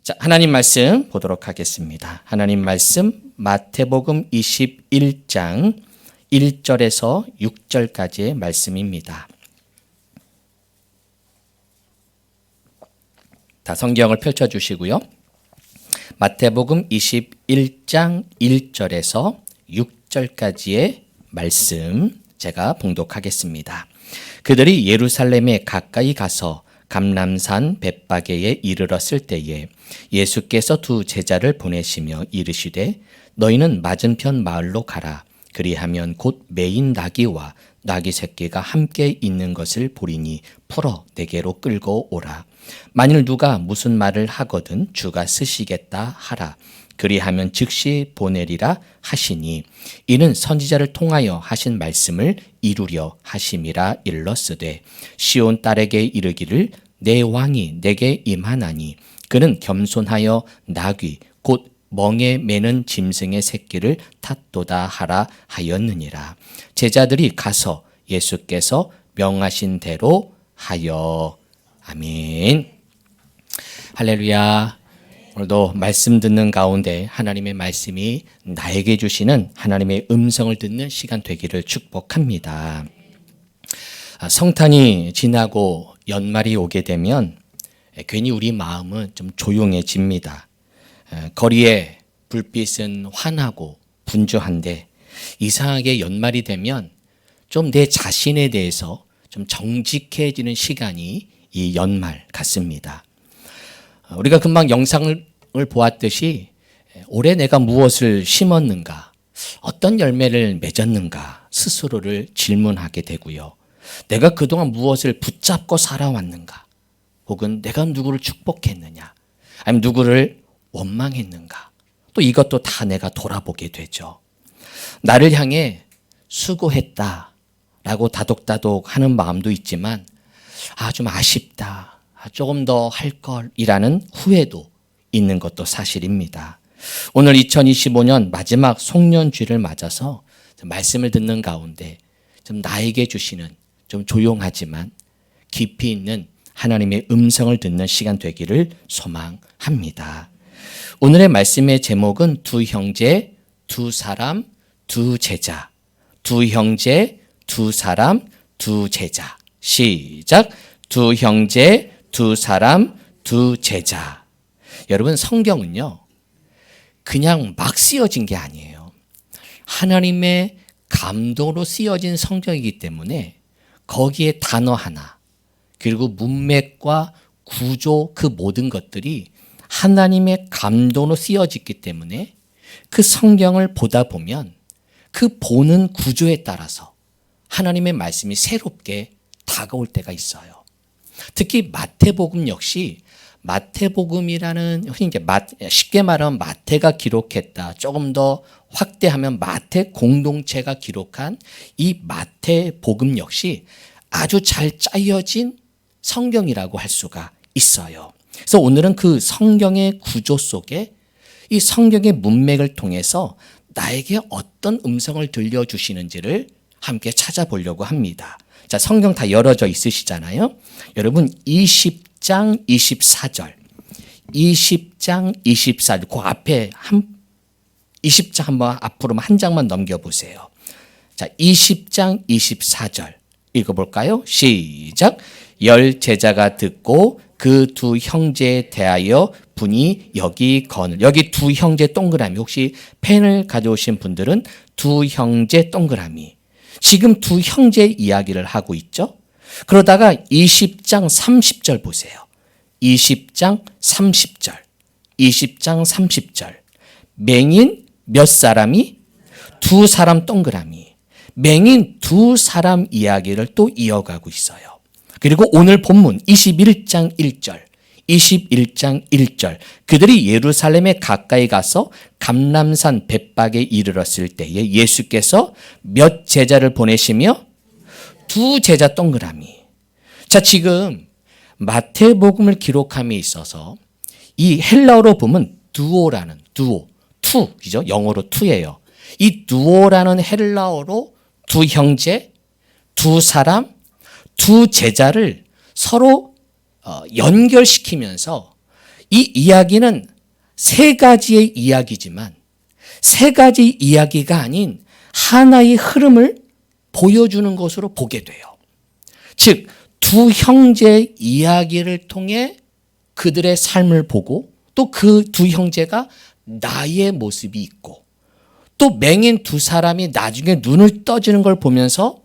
자, 하나님 말씀 보도록 하겠습니다. 하나님 말씀 마태복음 21장 1절에서 6절까지의 말씀입니다. 다 성경을 펼쳐주시고요. 마태복음 21장 1절에서 6절까지의 말씀 제가 봉독하겠습니다. 그들이 예루살렘에 가까이 가서 감람산 벳바게에 이르렀을 때에 예수께서 두 제자를 보내시며 이르시되 너희는 맞은편 마을로 가라. 그리하면 곧 매인 나귀와 나귀 새끼가 함께 있는 것을 보리니 풀어 내게로 끌고 오라. 만일 누가 무슨 말을 하거든 주가 쓰시겠다 하라. 그리하면 즉시 보내리라 하시니 이는 선지자를 통하여 하신 말씀을 이루려 하심이라 일렀으되 시온 딸에게 이르기를 내 왕이 내게 임하나니 그는 겸손하여 나귀 곧 멍에 매는 짐승의 새끼를 탔도다 하라 하였느니라. 제자들이 가서 예수께서 명하신 대로 하여. 아멘. 할렐루야. 오늘도 말씀 듣는 가운데 하나님의 말씀이 나에게 주시는 하나님의 음성을 듣는 시간 되기를 축복합니다. 성탄이 지나고 연말이 오게 되면 괜히 우리 마음은 좀 조용해집니다. 거리에 불빛은 환하고 분주한데 이상하게 연말이 되면 좀 내 자신에 대해서 좀 정직해지는 시간이 이 연말 같습니다. 우리가 금방 영상을 보았듯이 올해 내가 무엇을 심었는가, 어떤 열매를 맺었는가 스스로를 질문하게 되고요. 내가 그동안 무엇을 붙잡고 살아왔는가, 혹은 내가 누구를 축복했느냐, 아니면 누구를 원망했는가, 또 이것도 다 내가 돌아보게 되죠. 나를 향해 수고했다라고 다독다독 하는 마음도 있지만 좀 아쉽다, 조금 더 할 걸이라는 후회도 있는 것도 사실입니다. 오늘 2025년 마지막 송년주를 맞아서 말씀을 듣는 가운데 좀 나에게 주시는 좀 조용하지만 깊이 있는 하나님의 음성을 듣는 시간 되기를 소망합니다. 오늘의 말씀의 제목은 두 형제, 두 사람, 두 제자. 두 형제, 두 사람, 두 제자. 시작. 두 형제, 두 사람, 두 제자. 여러분, 성경은요, 그냥 막 쓰여진 게 아니에요. 하나님의 감동으로 쓰여진 성경이기 때문에 거기에 단어 하나, 그리고 문맥과 구조 그 모든 것들이 하나님의 감동으로 쓰여졌기 때문에 그 성경을 보다 보면 그 보는 구조에 따라서 하나님의 말씀이 새롭게 다가올 때가 있어요. 특히 마태복음 역시 마태복음이라는 흔히 이제 쉽게 말하면 마태가 기록했다. 조금 더 확대하면 마태 공동체가 기록한 이 마태복음 역시 아주 잘 짜여진 성경이라고 할 수가 있어요. 그래서 오늘은 그 성경의 구조 속에 이 성경의 문맥을 통해서 나에게 어떤 음성을 들려주시는지를 함께 찾아보려고 합니다. 자, 성경 다 열어져 있으시잖아요. 여러분 20장 24절, 20장 24절 그 앞에 20장 한번 앞으로 한 장만 넘겨보세요. 자, 20장 24절 읽어볼까요? 시작. 열 제자가 듣고 그 두 형제에 대하여 분이 여기 두 형제 동그라미, 혹시 펜을 가져오신 분들은 두 형제 동그라미. 지금 두 형제 이야기를 하고 있죠. 그러다가 20장 30절 보세요. 20장 30절. 20장 30절. 맹인 몇 사람이? 두 사람 동그라미. 맹인 두 사람 이야기를 또 이어가고 있어요. 그리고 오늘 본문 21장 1절. 21장 1절. 그들이 예루살렘에 가까이 가서 감람산 벳바게에 이르렀을 때에 예수께서 몇 제자를 보내시며? 두 제자 동그라미. 자, 지금 마태복음을 기록함에 있어서 이 헬라어로 보면 두오라는 투죠. 영어로 투예요. 이 두오라는 헬라어로 두 형제, 두 사람, 두 제자를 서로 연결시키면서 이 이야기는 세 가지의 이야기지만 세 가지 이야기가 아닌 하나의 흐름을 보여주는 것으로 보게 돼요. 즉, 두 형제의 이야기를 통해 그들의 삶을 보고 또 그 두 형제가 나의 모습이 있고 또 맹인 두 사람이 나중에 눈을 떠지는 걸 보면서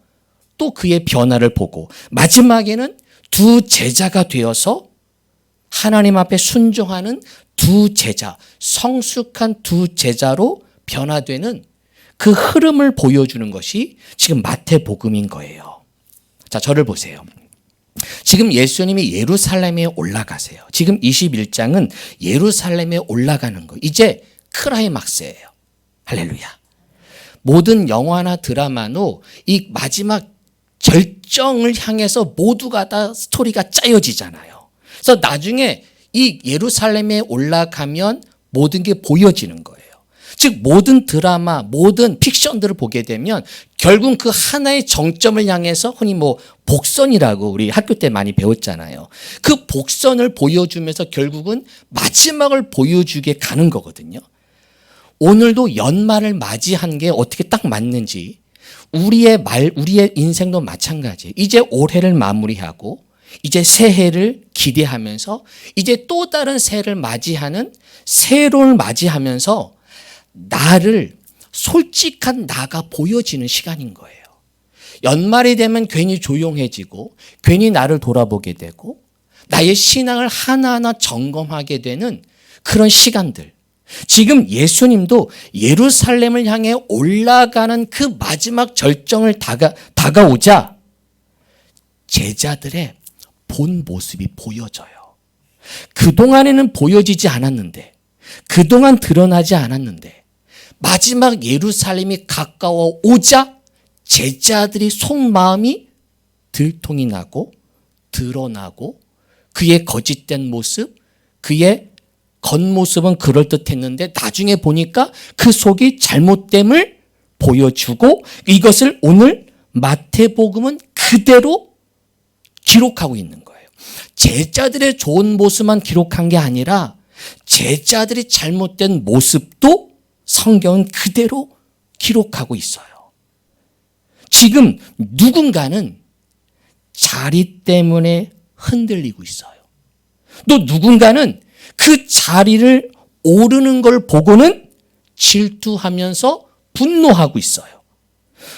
또 그의 변화를 보고 마지막에는 두 제자가 되어서 하나님 앞에 순종하는 두 제자, 성숙한 두 제자로 변화되는 그 흐름을 보여주는 것이 지금 마태복음인 거예요. 자, 저를 보세요. 지금 예수님이 예루살렘에 올라가세요. 지금 21장은 예루살렘에 올라가는 거. 이제 클라이막스예요. 할렐루야. 모든 영화나 드라마도 이 마지막 결정을 향해서 모두가 다 스토리가 짜여지잖아요. 그래서 나중에 이 예루살렘에 올라가면 모든 게 보여지는 거예요. 즉 모든 드라마, 모든 픽션들을 보게 되면 결국 그 하나의 정점을 향해서 흔히 복선이라고 우리 학교 때 많이 배웠잖아요. 그 복선을 보여주면서 결국은 마지막을 보여주게 가는 거거든요. 오늘도 연말을 맞이한 게 어떻게 딱 맞는지 우리의 인생도 마찬가지예요. 이제 올해를 마무리하고 이제 새해를 기대하면서 이제 또 다른 새해를 맞이하는 새해를 맞이하면서 나를 솔직한 나가 보여지는 시간인 거예요. 연말이 되면 괜히 조용해지고 괜히 나를 돌아보게 되고 나의 신앙을 하나하나 점검하게 되는 그런 시간들. 지금 예수님도 예루살렘을 향해 올라가는 그 마지막 절정을 다가오자 제자들의 본 모습이 보여져요. 그동안에는 보여지지 않았는데, 그동안 드러나지 않았는데 마지막 예루살렘이 가까워 오자 제자들이 속마음이 들통이 나고 드러나고 그의 거짓된 모습, 그의 겉모습은 그럴듯했는데 나중에 보니까 그 속이 잘못됨을 보여주고 이것을 오늘 마태복음은 그대로 기록하고 있는 거예요. 제자들의 좋은 모습만 기록한 게 아니라 제자들이 잘못된 모습도 성경은 그대로 기록하고 있어요. 지금 누군가는 자리 때문에 흔들리고 있어요. 또 누군가는 그 자리를 오르는 걸 보고는 질투하면서 분노하고 있어요.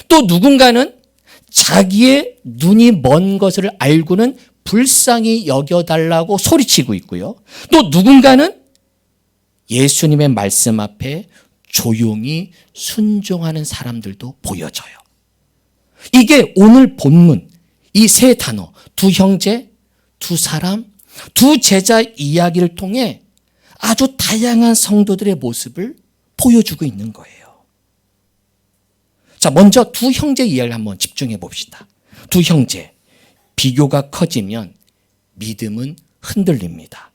또 누군가는 자기의 눈이 먼 것을 알고는 불쌍히 여겨달라고 소리치고 있고요. 또 누군가는 예수님의 말씀 앞에 조용히 순종하는 사람들도 보여져요. 이게 오늘 본문, 이 세 단어, 두 형제, 두 사람, 두 제자 이야기를 통해 아주 다양한 성도들의 모습을 보여주고 있는 거예요. 자, 먼저 두 형제 이야기를 한번 집중해 봅시다. 두 형제, 비교가 커지면 믿음은 흔들립니다.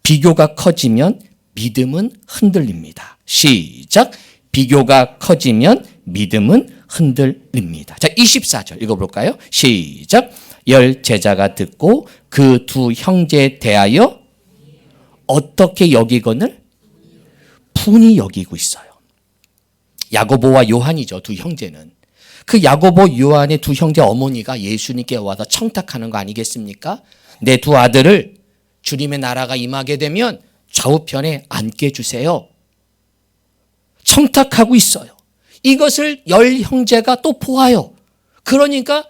비교가 커지면 믿음은 흔들립니다. 시작. 비교가 커지면 믿음은 흔들립니다. 자, 24절 읽어볼까요? 시작. 열 제자가 듣고 그 두 형제에 대하여 어떻게 여기거늘? 분이 여기고 있어요. 야고보와 요한이죠. 두 형제는. 그 야고보 요한의 두 형제 어머니가 예수님께 와서 청탁하는 거 아니겠습니까? 내 두 아들을 주님의 나라가 임하게 되면 좌우편에 앉게 해주세요. 청탁하고 있어요. 이것을 열 형제가 또 보아요. 그러니까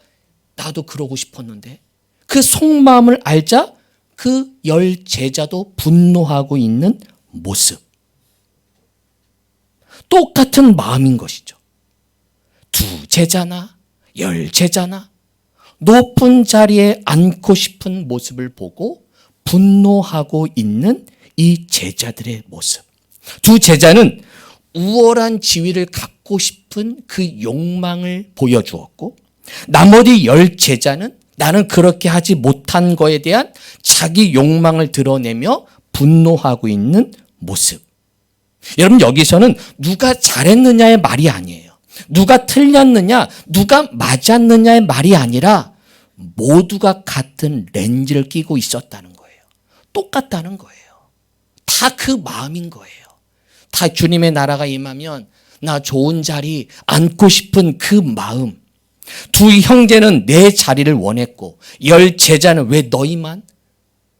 나도 그러고 싶었는데 그 속마음을 알자 그 열 제자도 분노하고 있는 모습. 똑같은 마음인 것이죠. 두 제자나 열 제자나 높은 자리에 앉고 싶은 모습을 보고 분노하고 있는 이 제자들의 모습. 두 제자는 우월한 지위를 갖고 싶은 그 욕망을 보여주었고 나머지 열 제자는 나는 그렇게 하지 못한 거에 대한 자기 욕망을 드러내며 분노하고 있는 모습. 여러분, 여기서는 누가 잘했느냐의 말이 아니에요. 누가 틀렸느냐, 누가 맞았느냐의 말이 아니라 모두가 같은 렌즈를 끼고 있었다는 거예요. 똑같다는 거예요. 다 그 마음인 거예요. 다 주님의 나라가 임하면 나 좋은 자리 앉고 싶은 그 마음. 두 형제는 내 자리를 원했고 10 제자는 왜 너희만?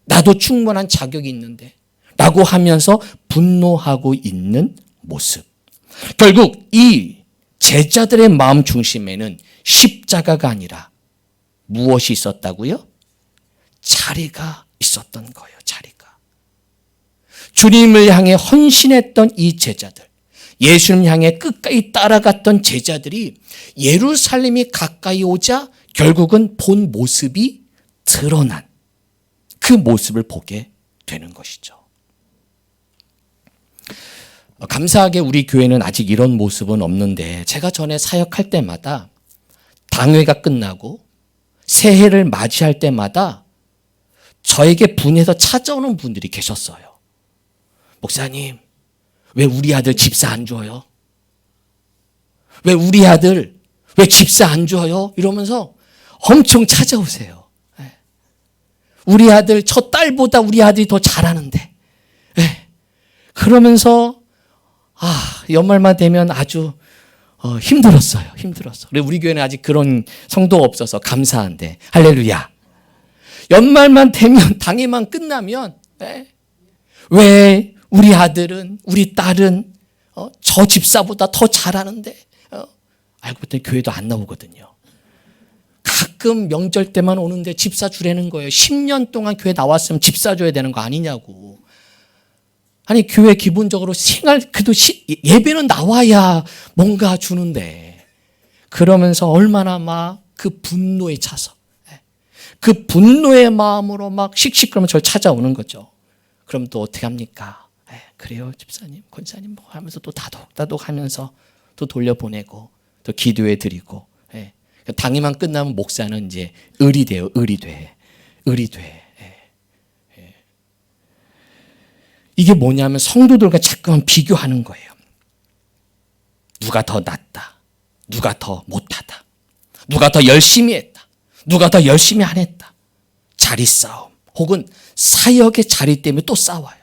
나도 충분한 자격이 있는데 라고 하면서 분노하고 있는 모습. 결국 이 제자들의 마음 중심에는 십자가가 아니라 무엇이 있었다고요? 자리가 있었던 거예요. 자리가. 주님을 향해 헌신했던 이 제자들, 예수님 향해 끝까지 따라갔던 제자들이 예루살렘이 가까이 오자 결국은 본 모습이 드러난 그 모습을 보게 되는 것이죠. 감사하게 우리 교회는 아직 이런 모습은 없는데 제가 전에 사역할 때마다 당회가 끝나고 새해를 맞이할 때마다 저에게 분해서 찾아오는 분들이 계셨어요. 목사님, 왜 우리 아들 집사 안 줘요? 왜 우리 아들, 왜 집사 안 줘요? 이러면서 엄청 찾아오세요. 우리 아들, 저 딸보다 우리 아들이 더 잘하는데. 그러면서 연말만 되면 아주 힘들었어요. 힘들었어. 그리고 우리 교회는 아직 그런 성도가 없어서 감사한데 할렐루야. 연말만 되면 당회만 끝나면 왜 우리 아들은 우리 딸은 저 집사보다 더 잘하는데 알고 봤더니 교회도 안 나오거든요. 가끔 명절 때만 오는데 집사 주라는 거예요. 10년 동안 교회 나왔으면 집사 줘야 되는 거 아니냐고. 아니 교회 기본적으로 그래도 예배는 나와야 뭔가 주는데 그러면서 얼마나 막 그 분노에 차서 그 분노의 마음으로 막 씩씩거리면 저를 찾아오는 거죠. 그럼 또 어떻게 합니까? 그래요 집사님, 권사님 뭐 하면서 또 다독 하면서 또 돌려보내고 또 기도해 드리고 당회만 끝나면 목사는 이제 을이 돼요. 을이 돼. 이게 뭐냐면 성도들과 자꾸만 비교하는 거예요. 누가 더 낫다. 누가 더 못하다. 누가 더 열심히 했다. 누가 더 열심히 안 했다. 자리 싸움 혹은 사역의 자리 때문에 또 싸워요.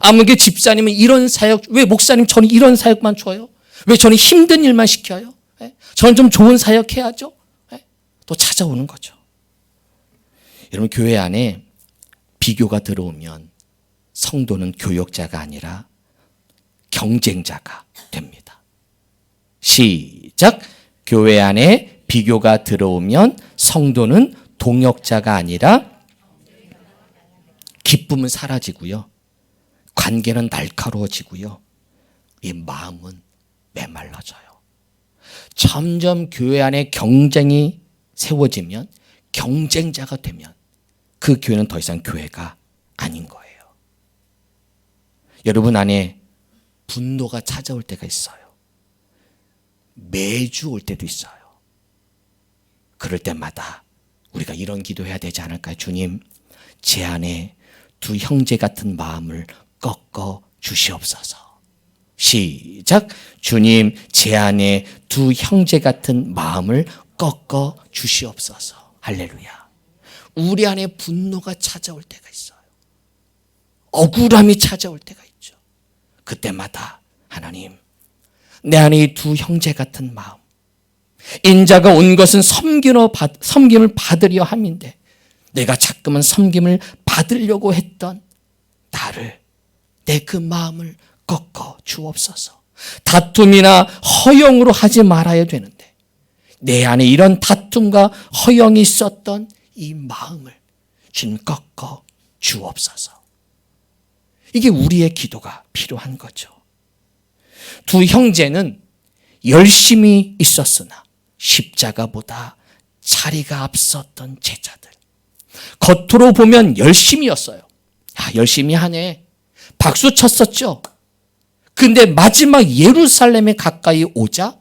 아무개 집사님은 이런 사역, 왜 목사님 저는 이런 사역만 줘요? 왜 저는 힘든 일만 시켜요? 저는 좀 좋은 사역 해야죠. 또 찾아오는 거죠. 여러분 교회 안에 비교가 들어오면 성도는 교역자가 아니라 경쟁자가 됩니다. 시작. 교회 안에 비교가 들어오면 성도는 동역자가 아니라 기쁨은 사라지고요. 관계는 날카로워지고요. 이 마음은 메말라져요. 점점 교회 안에 경쟁이 세워지면 경쟁자가 되면 그 교회는 더 이상 교회가 아닌 거예요. 여러분 안에 분노가 찾아올 때가 있어요. 매주 올 때도 있어요. 그럴 때마다 우리가 이런 기도해야 되지 않을까요? 주님, 제 안에 두 형제 같은 마음을 꺾어 주시옵소서. 시작. 주님, 제 안에 두 형제 같은 마음을 꺾어 주시옵소서. 할렐루야. 우리 안에 분노가 찾아올 때가 있어요. 억울함이 찾아올 때가 있죠. 그때마다 하나님, 내 안에 이 두 형제 같은 마음, 인자가 온 것은 섬김을 받으려 함인데 내가 자꾸만 섬김을 받으려고 했던 나를, 내 그 마음을 꺾어 주옵소서. 다툼이나 허영으로 하지 말아야 되는데 내 안에 이런 다툼과 허영이 있었던 이 마음을 주님 꺾어 주옵소서. 이게 우리의 기도가 필요한 거죠. 두 형제는 열심히 있었으나 십자가보다 자리가 앞섰던 제자들. 겉으로 보면 열심히였어요. 열심히 하네. 박수 쳤었죠. 근데 마지막 예루살렘에 가까이 오자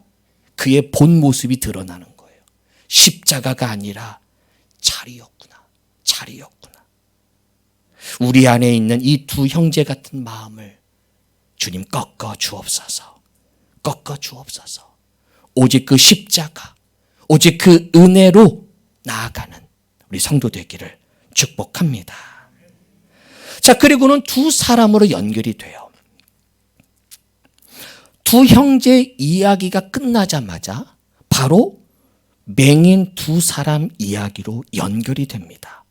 그의 본 모습이 드러나는 거예요. 십자가가 아니라 자리였구나. 우리 안에 있는 이 두 형제 같은 마음을 주님 꺾어 주옵소서. 오직 그 십자가, 오직 그 은혜로 나아가는 우리 성도 되기를 축복합니다. 자, 그리고는 두 사람으로 연결이 돼요. 두 형제 이야기가 끝나자마자 바로 맹인 두 사람 이야기로 연결이 됩니다.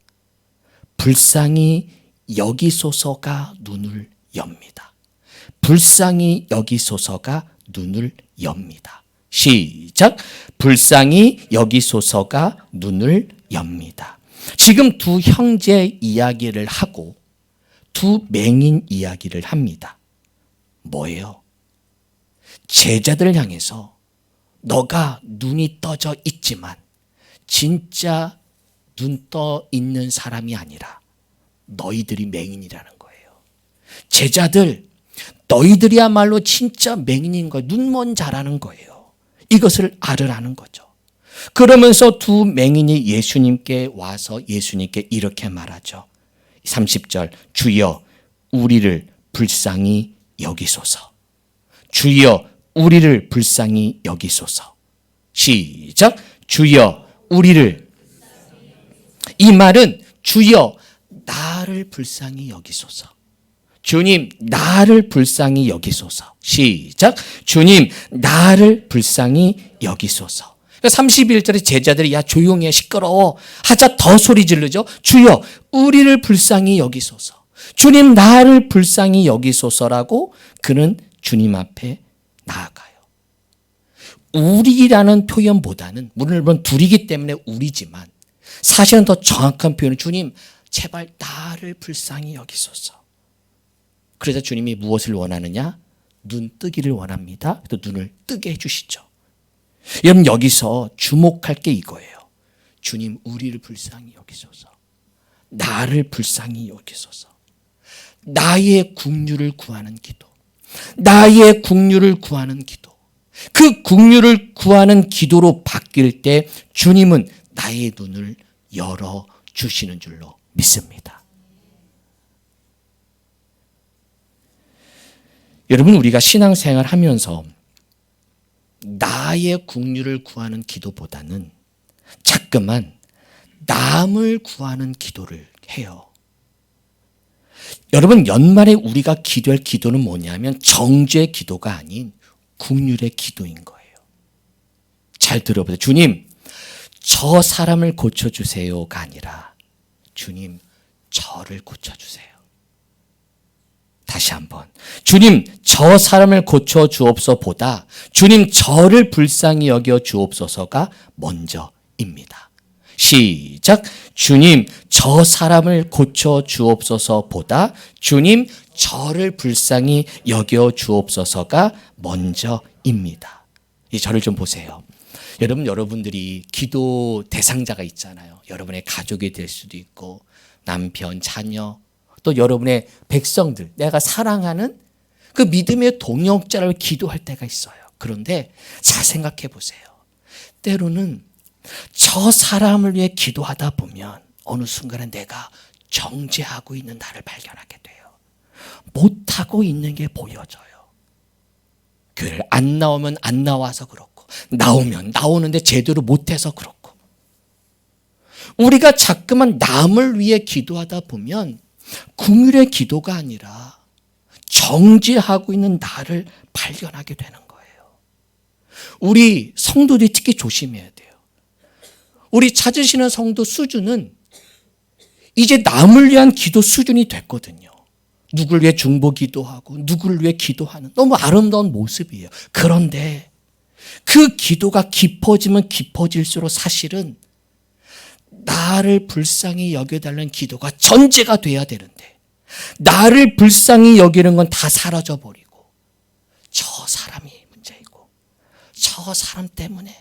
불쌍히 여기소서가 눈을 엽니다. 불쌍히 여기소서가 눈을 엽니다. 시작. 불쌍히 여기소서가 눈을 엽니다. 지금 두 형제 이야기를 하고 두 맹인 이야기를 합니다. 뭐예요? 제자들을 향해서 너가 눈이 떠져 있지만 진짜 눈 떠 있는 사람이 아니라 너희들이 맹인이라는 거예요. 제자들, 너희들이야말로 진짜 맹인인 거예요. 눈먼 자라는 거예요. 이것을 알으라는 거죠. 그러면서 두 맹인이 예수님께 와서 예수님께 이렇게 말하죠. 30절, 주여 우리를 불쌍히 여기소서. 주여 우리를 불쌍히 여기소서. 시작. 주여 우리를. 이 말은 주여 나를 불쌍히 여기소서. 주님 나를 불쌍히 여기소서. 시작. 주님 나를 불쌍히 여기소서. 31절에 제자들이 야 조용히 해 시끄러워 하자 더 소리 지르죠. 주여 우리를 불쌍히 여기소서. 주님 나를 불쌍히 여기소서라고 그는 주님 앞에 나아가요. 우리라는 표현보다는 물론 둘이기 때문에 우리지만 사실은 더 정확한 표현은 주님 제발 나를 불쌍히 여기소서. 그래서 주님이 무엇을 원하느냐? 눈 뜨기를 원합니다. 또 눈을 뜨게 해주시죠. 여러분 여기서 주목할 게 이거예요. 주님 우리를 불쌍히 여기소서. 나를 불쌍히 여기소서. 나의 긍휼을 구하는 기도. 나의 긍휼을 구하는 기도. 그 긍휼을 구하는 기도로 바뀔 때 주님은 나의 눈을 열어주시는 줄로 믿습니다. 여러분 우리가 신앙생활 하면서 나의 긍휼을 구하는 기도보다는 자꾸만 남을 구하는 기도를 해요. 여러분 연말에 우리가 기도할 기도는 뭐냐면 정죄의 기도가 아닌 긍휼의 기도인 거예요. 잘 들어보세요. 주님 저 사람을 고쳐주세요가 아니라 주님 저를 고쳐주세요. 다시 한번 주님 저 사람을 고쳐 주옵소서보다 주님 저를 불쌍히 여겨 주옵소서가 먼저입니다. 시작. 주님 저 사람을 고쳐 주옵소서보다 주님 저를 불쌍히 여겨 주옵소서가 먼저입니다. 이 저를 좀 보세요. 여러분들이 기도 대상자가 있잖아요. 여러분의 가족이 될 수도 있고 남편, 자녀 또 여러분의 백성들, 내가 사랑하는 그 믿음의 동역자를 기도할 때가 있어요. 그런데 잘 생각해 보세요. 때로는 저 사람을 위해 기도하다 보면 어느 순간에 내가 정죄하고 있는 나를 발견하게 돼요. 못하고 있는 게 보여져요. 교회를 안 나오면 안 나와서 그렇고 나오면 나오는데 제대로 못해서 그렇고 우리가 자꾸만 남을 위해 기도하다 보면 긍휼의 기도가 아니라 정죄하고 있는 나를 발견하게 되는 거예요. 우리 성도들이 특히 조심해야 돼요. 우리 찾으시는 성도 수준은 이제 남을 위한 기도 수준이 됐거든요. 누구를 위해 중보 기도하고 누구를 위해 기도하는 너무 아름다운 모습이에요. 그런데 그 기도가 깊어지면 깊어질수록 사실은 나를 불쌍히 여겨달라는 기도가 전제가 돼야 되는데 나를 불쌍히 여기는 건 다 사라져버리고 저 사람이 문제이고 저 사람 때문에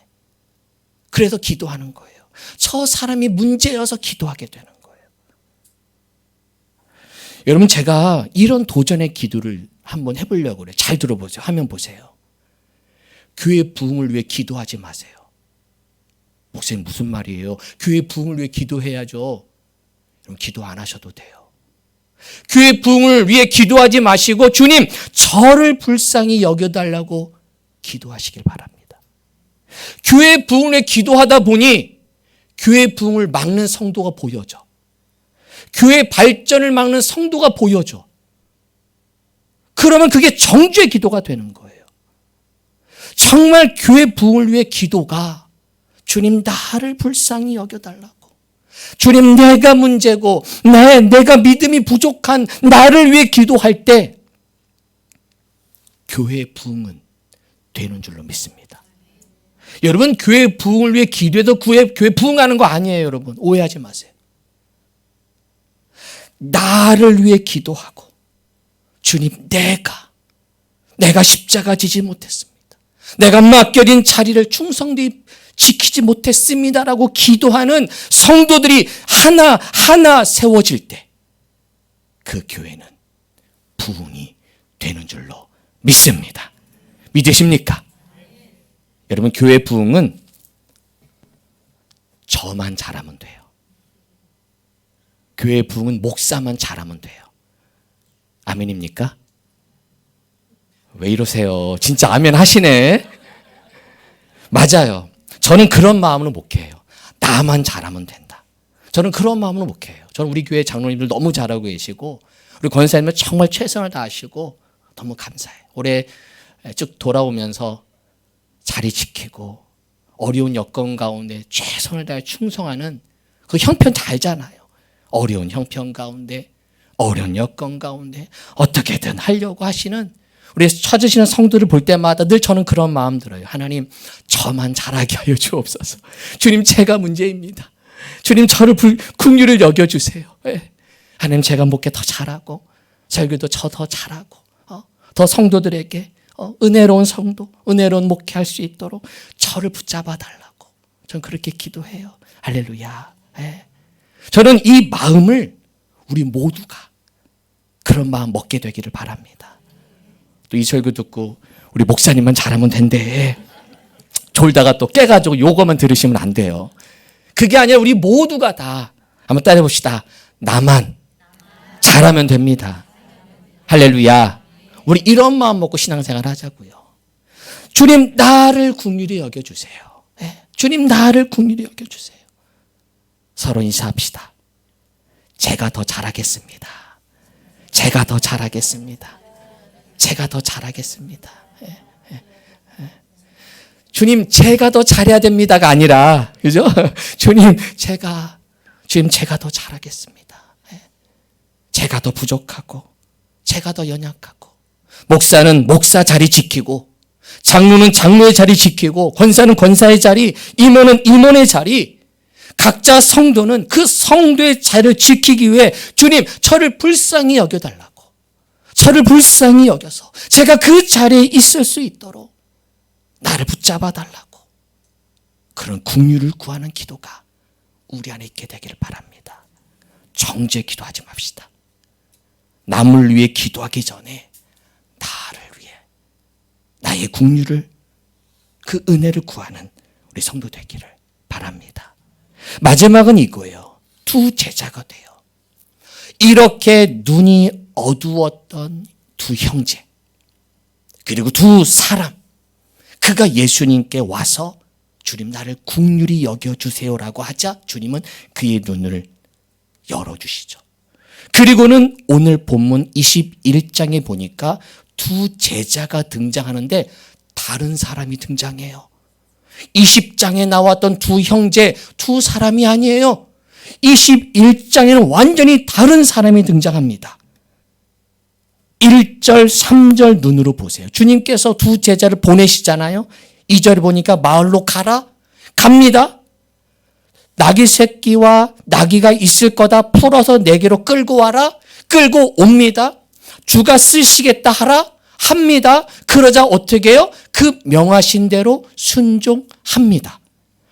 그래서 기도하는 거예요. 저 사람이 문제여서 기도하게 되는 거예요. 여러분 제가 이런 도전의 기도를 한번 해보려고 그래요. 잘 들어보세요. 화면 보세요. 교회 부흥을 위해 기도하지 마세요. 목사님 무슨 말이에요? 교회 부흥을 위해 기도해야죠. 그럼 기도 안 하셔도 돼요. 교회 부흥을 위해 기도하지 마시고 주님 저를 불쌍히 여겨달라고 기도하시길 바랍니다. 교회 부흥을 위해 기도하다 보니 교회 부흥을 막는 성도가 보여져. 교회 발전을 막는 성도가 보여져. 그러면 그게 정죄의 기도가 되는 거예요. 정말 교회 부흥을 위해 기도가 주님 나를 불쌍히 여겨달라고. 주님 내가 문제고 내가 믿음이 부족한 나를 위해 기도할 때 교회의 부흥은 되는 줄로 믿습니다. 여러분 교회 부흥을 위해 기도해도 교회 부흥하는 거 아니에요. 여러분 오해하지 마세요. 나를 위해 기도하고 주님 내가 십자가 지지 못했습니다. 내가 맡겨진 자리를 충성되이 지키지 못했습니다라고 기도하는 성도들이 하나하나 세워질 때 그 교회는 부흥이 되는 줄로 믿습니다. 믿으십니까? 여러분 교회 부흥은 저만 잘하면 돼요. 교회 부흥은 목사만 잘하면 돼요. 아멘입니까? 왜 이러세요? 진짜 아멘 하시네. 맞아요. 저는 그런 마음으로 목회해요. 나만 잘하면 된다. 저는 그런 마음으로 목회해요. 저는 우리 교회 장로님들 너무 잘하고 계시고 우리 권사님은 정말 최선을 다하시고 너무 감사해요. 올해 쭉 돌아오면서 자리 지키고 어려운 여건 가운데 최선을 다해 충성하는 그 형편 다 알잖아요. 어려운 형편 가운데 어려운 여건 가운데 어떻게든 하려고 하시는 우리 찾으시는 성도를 볼 때마다 늘 저는 그런 마음 들어요. 하나님 저만 잘하게 하여 주옵소서. 주님 제가 문제입니다. 주님 저를 긍휼을 여겨주세요. 네. 하나님 제가 목회 더 잘하고 설교도 저 더 잘하고 더 성도들에게 은혜로운 성도 은혜로운 목회할 수 있도록 저를 붙잡아 달라고 저는 그렇게 기도해요. 할렐루야. 네. 저는 이 마음을 우리 모두가 그런 마음 먹게 되기를 바랍니다. 또 이 설교 듣고 우리 목사님만 잘하면 된대. 졸다가 또 깨가지고 요거만 들으시면 안 돼요. 그게 아니라 우리 모두가 다 한번 따라해 봅시다. 나만 잘하면 됩니다. 할렐루야. 우리 이런 마음 먹고 신앙생활 하자고요. 주님 나를 긍휼히 여겨주세요. 네. 주님 나를 긍휼히 여겨주세요. 서로 인사합시다. 제가 더 잘하겠습니다. 제가 더 잘하겠습니다. 제가 더 잘하겠습니다. 예, 예, 예. 주님 제가 더 잘해야 됩니다가 아니라 그죠? 주님 제가 더 잘하겠습니다. 예. 제가 더 부족하고 제가 더 연약하고 목사는 목사 자리 지키고 장로는 장로의 자리 지키고 권사는 권사의 자리 임원은 임원의 자리 각자 성도는 그 성도의 자리를 지키기 위해 주님 저를 불쌍히 여겨달라고 저를 불쌍히 여겨서 제가 그 자리에 있을 수 있도록 나를 붙잡아 달라고 그런 긍휼을 구하는 기도가 우리 안에 있게 되기를 바랍니다. 정죄 기도하지 맙시다. 남을 위해 기도하기 전에 나를 위해 나의 긍휼을 그 은혜를 구하는 우리 성도 되기를 바랍니다. 마지막은 이거예요. 두 제자가 돼요. 이렇게 눈이 어두웠던 두 형제 그리고 두 사람 그가 예수님께 와서 주님 나를 긍휼히 여겨주세요라고 하자 주님은 그의 눈을 열어주시죠. 그리고는 오늘 본문 21장에 보니까 두 제자가 등장하는데 다른 사람이 등장해요. 20장에 나왔던 두 형제 두 사람이 아니에요. 21장에는 완전히 다른 사람이 등장합니다. 1절 3절 눈으로 보세요. 주님께서 두 제자를 보내시잖아요. 2절에 보니까 마을로 가라. 갑니다. 나귀 새끼와 나귀가 있을 거다. 풀어서 내게로 끌고 와라. 끌고 옵니다. 주가 쓰시겠다 하라. 합니다. 그러자 어떻게 해요? 그 명하신 대로 순종합니다.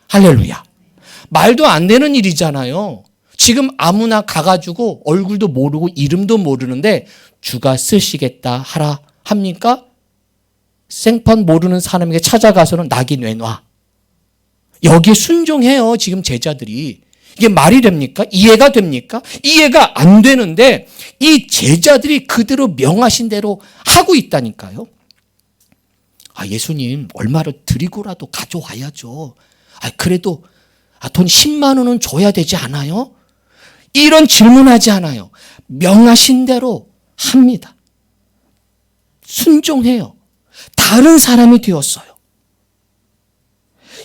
할렐루야. 말도 안 되는 일이잖아요. 지금 아무나 가가지고 얼굴도 모르고 이름도 모르는데 주가 쓰시겠다 하라 합니까? 생판 모르는 사람에게 찾아가서는 나귀 내놔. 여기에 순종해요. 지금 제자들이. 이게 말이 됩니까? 이해가 됩니까? 이해가 안 되는데 이 제자들이 그대로 명하신 대로 하고 있다니까요. 예수님 얼마를 드리고라도 가져와야죠. 그래도 돈 10만 원은 줘야 되지 않아요? 이런 질문하지 않아요. 명하신 대로 합니다. 순종해요. 다른 사람이 되었어요.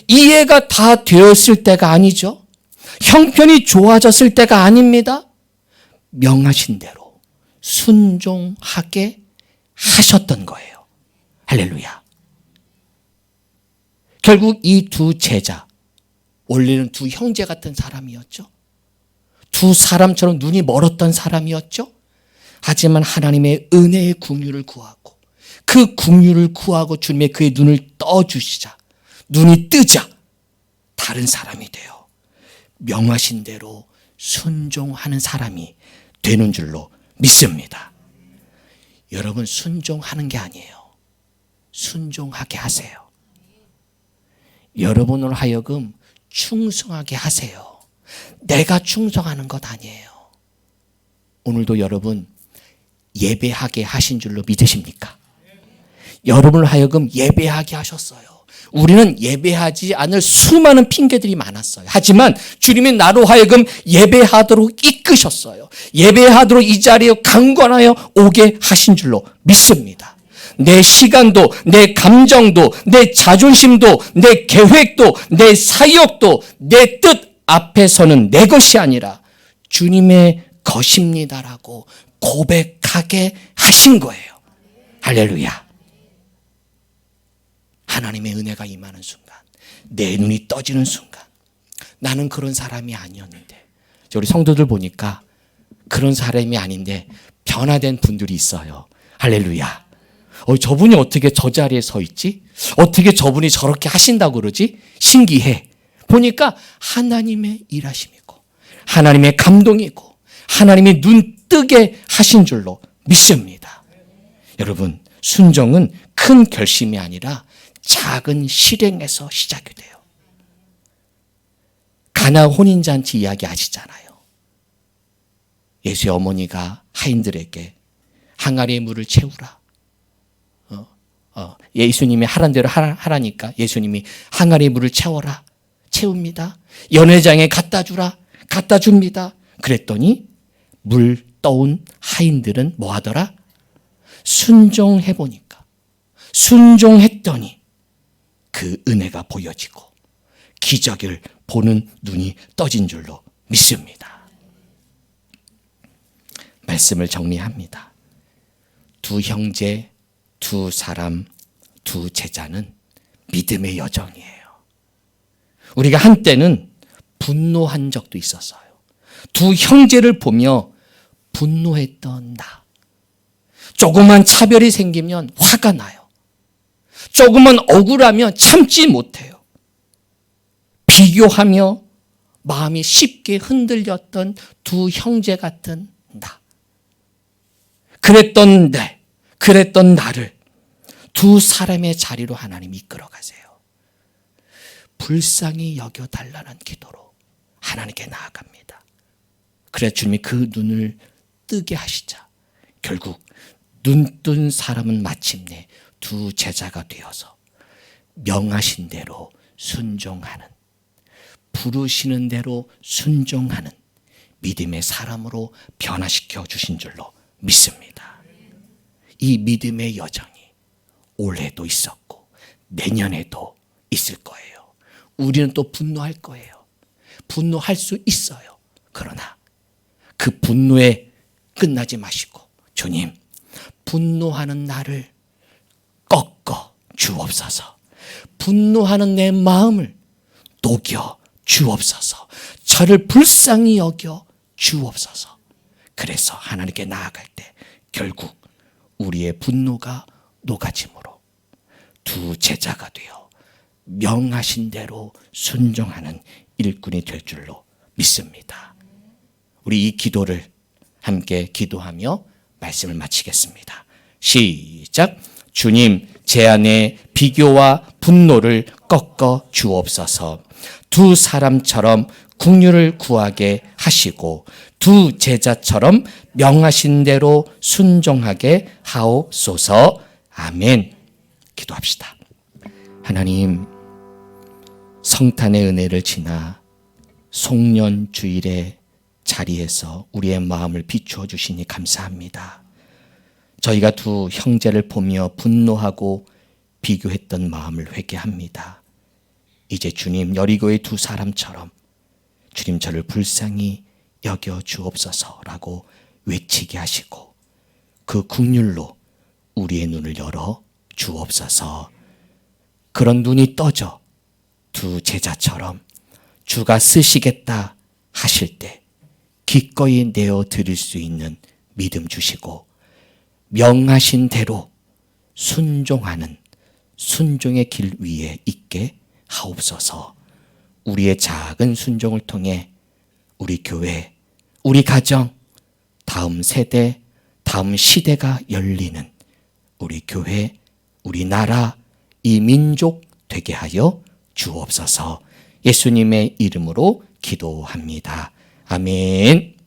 이해가 다 되었을 때가 아니죠. 형편이 좋아졌을 때가 아닙니다. 명하신 대로 순종하게 하셨던 거예요. 할렐루야. 결국 이 두 제자, 원래는 두 형제 같은 사람이었죠. 두 사람처럼 눈이 멀었던 사람이었죠. 하지만 하나님의 은혜의 긍휼을 구하고 그 긍휼을 구하고 주님의 그의 눈을 떠주시자 눈이 뜨자 다른 사람이 되어 명하신 대로 순종하는 사람이 되는 줄로 믿습니다. 여러분, 순종하는 게 아니에요. 순종하게 하세요. 여러분을 하여금 충성하게 하세요. 내가 충성하는 것 아니에요. 오늘도 여러분 예배하게 하신 줄로 믿으십니까? 여러분을 하여금 예배하게 하셨어요. 우리는 예배하지 않을 수많은 핑계들이 많았어요. 하지만 주님이 나로 하여금 예배하도록 이끄셨어요. 예배하도록 이 자리에 강권하여 오게 하신 줄로 믿습니다. 내 시간도, 내 감정도, 내 자존심도, 내 계획도, 내 사역도, 내 뜻 앞에서는 내 것이 아니라 주님의 것입니다라고 고백하게 하신 거예요. 할렐루야. 하나님의 은혜가 임하는 순간, 내 눈이 떠지는 순간, 나는 그런 사람이 아니었는데, 우리 성도들 보니까 그런 사람이 아닌데 변화된 분들이 있어요. 할렐루야. 저분이 어떻게 저 자리에 서 있지? 어떻게 저분이 저렇게 하신다고 그러지? 신기해. 보니까 하나님의 일하심이고 하나님의 감동이고 하나님이 눈 뜨게 하신 줄로 믿습니다. 여러분, 순종은 큰 결심이 아니라 작은 실행에서 시작이 돼요. 가나 혼인잔치 이야기 아시잖아요. 예수의 어머니가 하인들에게 항아리에 물을 채우라. 예수님이 하란 대로 하라니까 예수님이 항아리에 물을 채워라. 채웁니다. 연회장에 갖다 주라. 갖다 줍니다. 그랬더니 물 떠온 하인들은 뭐 하더라? 순종해 보니까, 순종했더니 그 은혜가 보여지고 기적을 보는 눈이 떠진 줄로 믿습니다. 말씀을 정리합니다. 두 형제, 두 사람, 두 제자는 믿음의 여정이에요. 우리가 한때는 분노한 적도 있었어요. 두 형제를 보며 분노했던 나. 조그만 차별이 생기면 화가 나요. 조금만 억울하면 참지 못해요. 비교하며 마음이 쉽게 흔들렸던 두 형제 같은 나. 그랬던 나를 두 사람의 자리로 하나님 이끌어 가세요. 불쌍히 여겨달라는 기도로 하나님께 나아갑니다. 그래서 주님이 그 눈을 뜨게 하시자 결국 눈뜬 사람은 마침내 두 제자가 되어서 명하신 대로 순종하는, 부르시는 대로 순종하는 믿음의 사람으로 변화시켜 주신 줄로 믿습니다. 이 믿음의 여정이 올해도 있었고 내년에도 있을 거예요. 우리는 또 분노할 거예요. 분노할 수 있어요. 그러나 그 분노에 끝나지 마시고 주님, 분노하는 나를 꺾어 주옵소서. 분노하는 내 마음을 녹여 주옵소서. 저를 불쌍히 여겨 주옵소서. 그래서 하나님께 나아갈 때 결국 우리의 분노가 녹아짐으로 두 제자가 되어 명하신 대로 순종하는 일꾼이 될 줄로 믿습니다. 우리 이 기도를 함께 기도하며 말씀을 마치겠습니다. 시작. 주님, 제 안에 비교와 분노를 꺾어 주옵소서. 두 사람처럼 긍휼을 구하게 하시고 두 제자처럼 명하신 대로 순종하게 하옵소서. 아멘. 기도합시다. 하나님, 성탄의 은혜를 지나 송년 주일에 자리에서 우리의 마음을 비추어 주시니 감사합니다. 저희가 두 형제를 보며 분노하고 비교했던 마음을 회개합니다. 이제 주님, 여리고의 두 사람처럼 주님 저를 불쌍히 여겨 주옵소서라고 외치게 하시고 그 긍휼로 우리의 눈을 열어 주옵소서. 그런 눈이 떠져 두 제자처럼 주가 쓰시겠다 하실 때 기꺼이 내어 드릴 수 있는 믿음 주시고 명하신 대로 순종하는 순종의 길 위에 있게 하옵소서. 우리의 작은 순종을 통해 우리 교회, 우리 가정, 다음 세대, 다음 시대가 열리는 우리 교회, 우리 나라, 이 민족 되게 하여 주옵소서. 예수님의 이름으로 기도합니다. 아멘.